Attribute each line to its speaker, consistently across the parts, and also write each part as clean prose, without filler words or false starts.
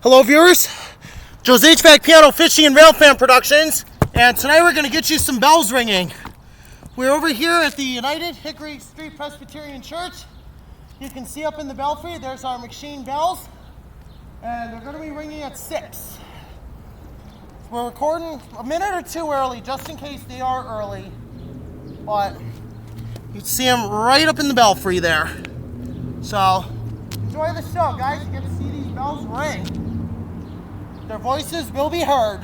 Speaker 1: Hello viewers, Joe's HVAC Piano Fishing and Rail Fan Productions, and tonight we're going to get you some bells ringing. We're over here at the United Hickory Street Presbyterian Church. You can see up in the belfry, there's our McShane Bells, and they're going to be ringing at 6. We're recording a minute or two early, just in case they are early, but you can see them right up in the belfry there. So, enjoy the show, guys. You get to see these bells ring. Their voices will be heard.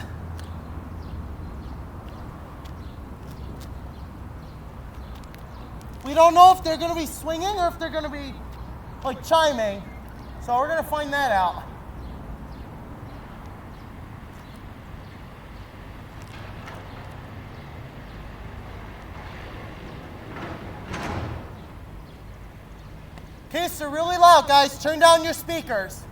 Speaker 1: We don't know if they're going to be swinging or if they're going to be like chiming. So we're going to find that out. In case they're really loud, guys, turn down your speakers.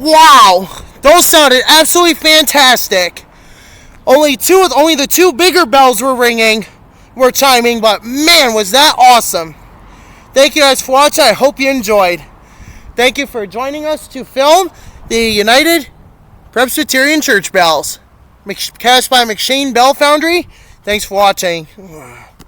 Speaker 1: Wow, those sounded absolutely fantastic. Only the two bigger bells were chiming, but man, was that awesome. Thank you guys for watching. I hope you enjoyed. Thank you for joining us to film the United Presbyterian Church bells, cast by McShane Bell Foundry. Thanks for watching.